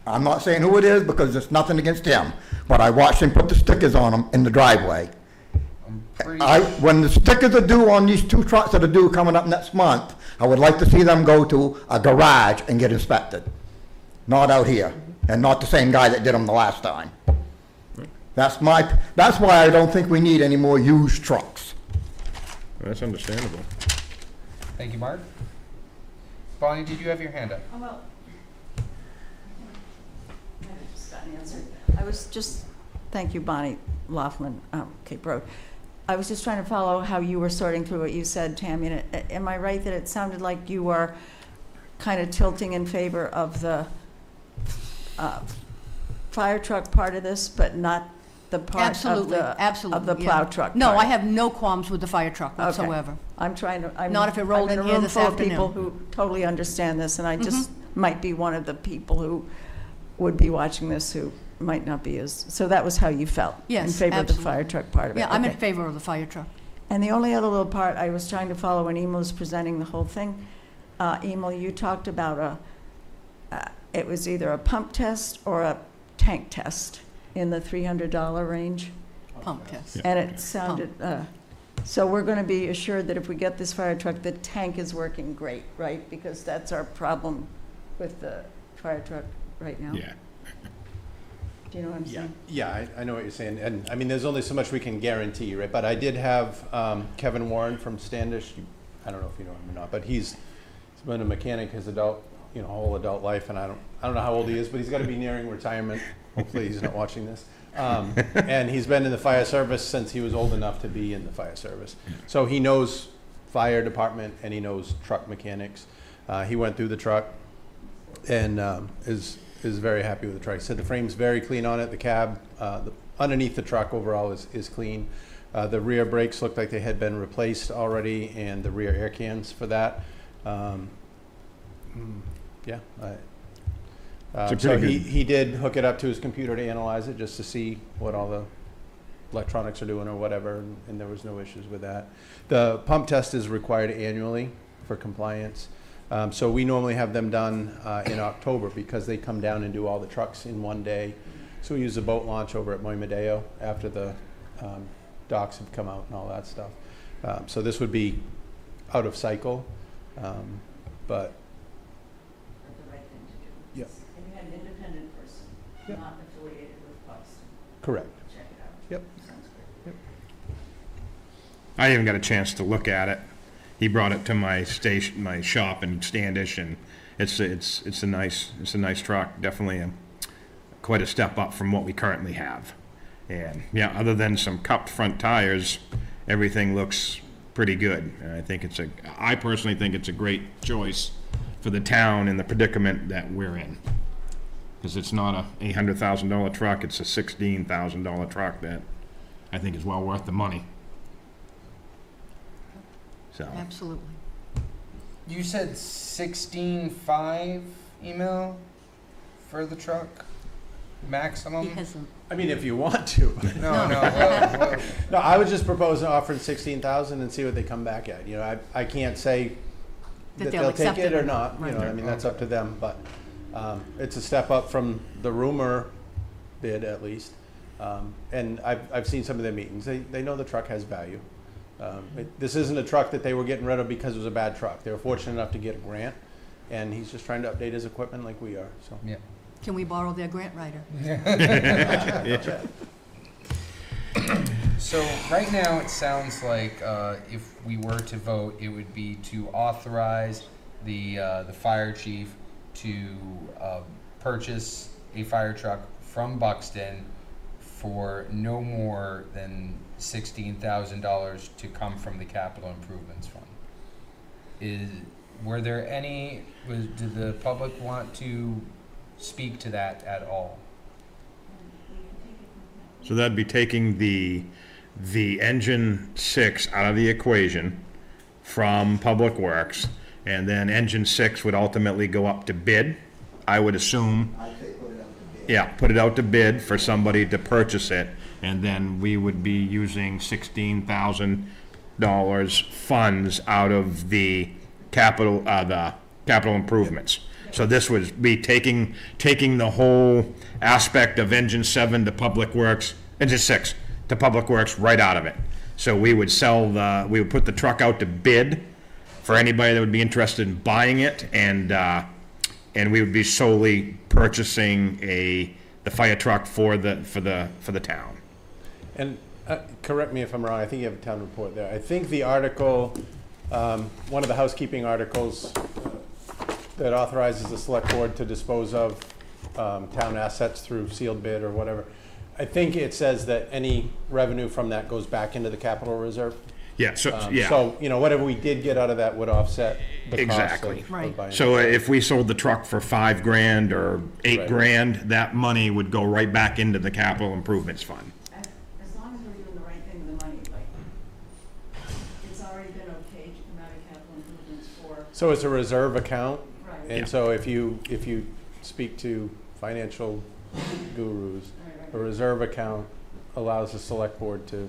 I'm not saying who it is because there's nothing against him, but I watched him put the stickers on them in the driveway. When the stickers are due on these two trucks that are due coming up next month, I would like to see them go to a garage and get inspected. Not out here, and not the same guy that did them the last time. That's why I don't think we need any more used trucks. That's understandable. Thank you, Mark. Bonnie, did you have your hand up? Oh, well, I just got an answer. I was just, thank you, Bonnie Laughlin, Cape Road. I was just trying to follow how you were sorting through what you said, Tammy. And am I right that it sounded like you were kind of tilting in favor of the fire truck part of this, but not the part Absolutely, absolutely. of the yeah. plow truck No, part? I have no qualms with the fire truck Okay. whatsoever. I'm trying to, Not if it rolled in here this I'm in a room full of people afternoon. who totally understand this, and I just might be one of the people who would be watching this who might not be as, so that was how you felt? Yes, In favor of the absolutely. fire truck part of it? Yeah, I'm in Okay. favor of the fire truck. And the only other little part, I was trying to follow when Emil was presenting the whole thing. Emil, you talked about it was either a pump test or a tank test in the $300 range. Pump test. And it sounded, so we're going to be assured that if we get this fire truck, the tank is working great, right? Because that's our problem with the fire truck right now. Yeah. Do you know what I'm saying? Yeah, I know what you're saying, and I mean, there's only so much we can guarantee, right? But I did have Kevin Warren from Standish. I don't know if you know him or not, but he's been a mechanic his whole adult life, and I don't know how old he is, but he's got to be nearing retirement. Hopefully, he's not watching this. And he's been in the fire service since he was old enough to be in the fire service. So he knows fire department and he knows truck mechanics. He went through the truck and is very happy with the truck. He said the frame's very clean on it. The cab, underneath the truck overall is clean. The rear brakes looked like they had been replaced already, and the rear air cans for that. Yeah. It's a So pretty he did hook it up to his computer to analyze it just to see what all the electronics are doing or whatever, and there was no issues with that. The pump test is required annually for compliance. So we normally have them done in October because they come down and do all the trucks in one day. So we use the boat launch over at Moimedeo after the docks have come out and all that stuff. So this would be out of cycle, but The right thing to do. Yep. And you had an independent person, Yep. not affiliated with Boston. correct. Check it out. Yep. Sounds great. I even got a chance to look at it. He brought it to my station, my shop in Standish, and it's a nice truck. Definitely quite a step up from what we currently have. And yeah, other than some cupped front tires, everything looks pretty good. And I personally think it's a great choice for the town in the predicament that we're in. Because it's not a $800,000 truck, it's a $16,000 truck that I think is well worth the money. So, Absolutely. You said 16.5 email for the truck maximum? He hasn't. I mean, if you want to. No, no. Whoa. No, I would just propose offering 16,000 and see what they come back at. You know, I can't say That that they'll they'll take accept it it or or not, not. you know, Right. I mean, that's up to them, but, it's a step up from the rumor bid at least. And I've seen some of their meetings. They know the truck has value. This isn't a truck that they were getting rid of because it was a bad truck. They were fortunate enough to get a grant, and he's just trying to update his equipment like we are, so. Yeah. Can we borrow their grant writer? So right now, it sounds like if we were to vote, it would be to authorize the fire chief to purchase a fire truck from Buxton for no more than $16,000 to come from the capital improvements fund. Were there any? Did the public want to speak to that at all? so that'd be taking the engine 6 out of the equation from Public Works, and then engine 6 would ultimately go up to bid, I would assume. Yeah, put it out to bid for somebody to purchase it, and then we would be using $16,000 funds out of the capital improvements. So this would be taking the whole aspect of engine 7 to Public Works, engine 6 to Public Works right out of it. So we would we would put the truck out to bid for anybody that would be interested in buying it, and we would be solely purchasing the fire truck for the town. And correct me if I'm wrong, I think you have a town report there. I think the article, one of the housekeeping articles that authorizes the select board to dispose of town assets through sealed bid or whatever, I think it says that any revenue from that goes back into the capital reserve. Yeah, yeah. So, you know, whatever we did get out of that would offset the cost Exactly. of Right. buying. So if we sold the truck for $5,000 or Right. $8,000, that money would go right back into the capital improvements fund. As long as we're doing the right thing with the money, like, it's already been okay to come out of capital improvements for, So it's a reserve account, right, Yeah. and so if you speak to financial gurus, a reserve account allows the select board to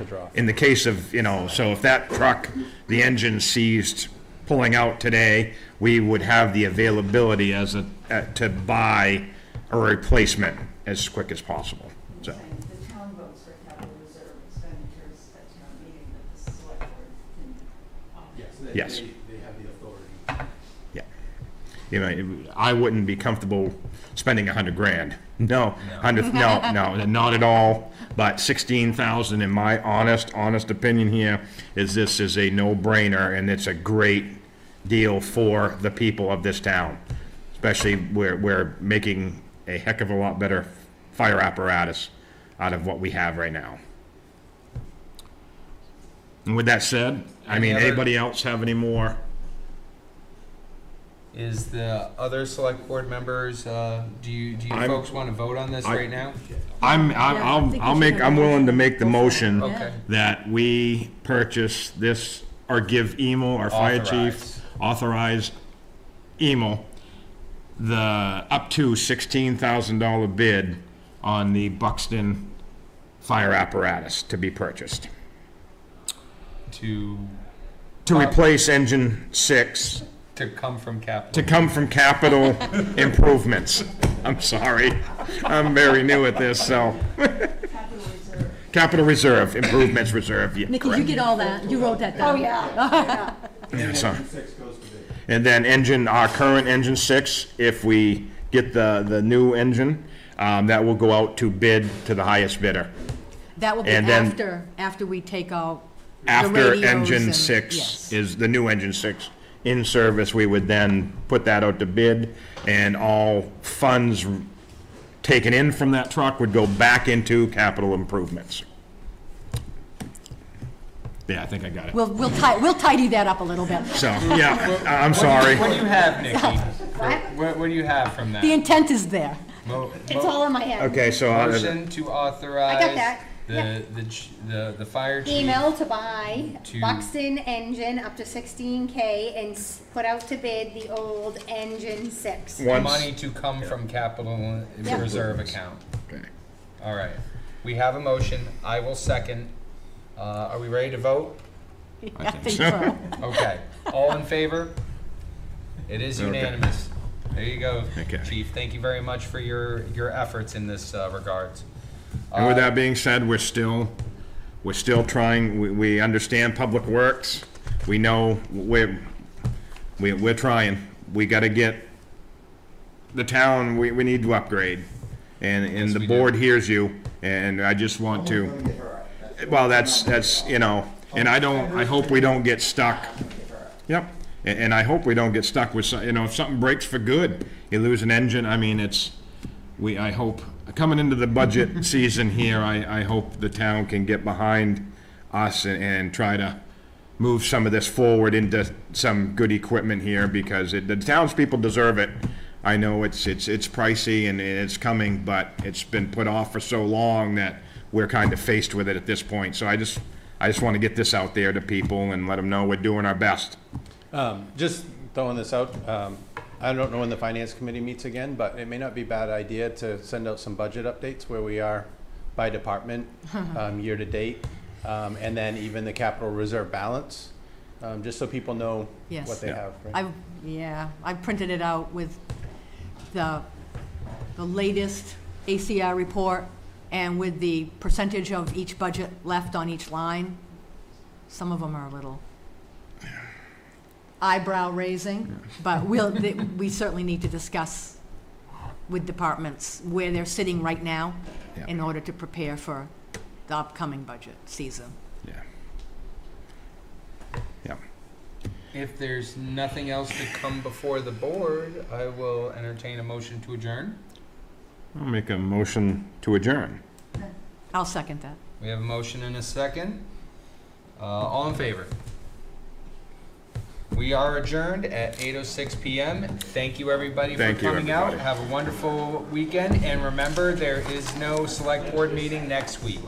draw. In the case of, so if that truck, the engine ceased pulling out today, we would have the availability to buy a replacement as quick as possible, so. the town votes for capital reserve expenditures at town meeting that the select board can. Yes. They have the authority. I wouldn't be comfortable spending $100,000. No, no, not at all. But 16,000, in my honest opinion here, this is a no-brainer, and it's a great deal for the people of this town. Especially we're making a heck of a lot better fire apparatus out of what we have right now. And with that said, Any other- anybody else have any more? Is the other select board members, do you folks want to vote on this right now? I think we should have I'm a willing to motion. make the Go for it. motion Okay. that we purchase this, or give Emo, our fire chief, authorize Emo, the up to $16,000 bid on the Buxton fire apparatus to be purchased. To Replace engine 6, come from capital. to come from capital improvements. I'm sorry, I'm very new at this, so. Capital reserve, improvements reserve, yeah, Nikki, you correct. get all that? You wrote that down? Oh, yeah. Yeah, so- And then our current engine 6, if we get the new engine, that will go out to bid to the highest bidder. That will be And then- after we take out the After radios engine and- 6 yes. is, the new engine 6 in service, we would then put that out to bid, and all funds taken in from that truck would go back into capital improvements. Yeah, I think I got it. We'll tidy that up a little bit. So, yeah, I'm sorry. What do you have, Nikki? What do you have from that? The intent is there. Mo- It's all in my head. Okay, so, Motion to authorize. I got that. The fire chief. Email to buy To- Buxton engine up to 16K and put out to bid the old engine 6. Once- Money to come from capital Yeah. reserve account. Okay. All right. We have a motion. I will second. Are we ready to vote? I think so. Okay. All in favor? It is Okay. unanimous. There you go, Okay. Chief. Thank you very much for your efforts in this regards. And with that being said, we're still trying, we understand Public Works. We know we're trying. We gotta get, the town, we need to upgrade. And Yes, the we do. board hears you, and I just want to, well, that's, you know, and I hope we don't get stuck. Yep, and I hope we don't get stuck with, you know, if something breaks for good, you lose an engine, I mean, I hope, coming into the budget season here, I hope the town can get behind us and try to move some of this forward into some good equipment here, because the townspeople deserve it. I know it's pricey and it's coming, but it's been put off for so long that we're kind of faced with it at this point. So I just want to get this out there to people and let them know we're doing our best. Just throwing this out, I don't know when the finance committee meets again, but it may not be a bad idea to send out some budget updates where we are by department, year to date, and then even the capital reserve balance, just so people know Yes. what they have. right? I printed it out with the latest ACR report and with the percentage of each budget left on each line. Some of them are a little eyebrow raising, but we certainly need to discuss with departments where they're sitting right now Yeah. in order to prepare for the upcoming budget season. Yeah. Yeah. If there's nothing else to come before the board, I will entertain a motion to adjourn. I'll make a motion to adjourn. I'll second that. We have a motion and a second. All in favor? We are adjourned at 8:06 p.m. Thank you, everybody, for Thank you, coming out. everybody. Have a wonderful weekend, and remember, there is no select board meeting next week.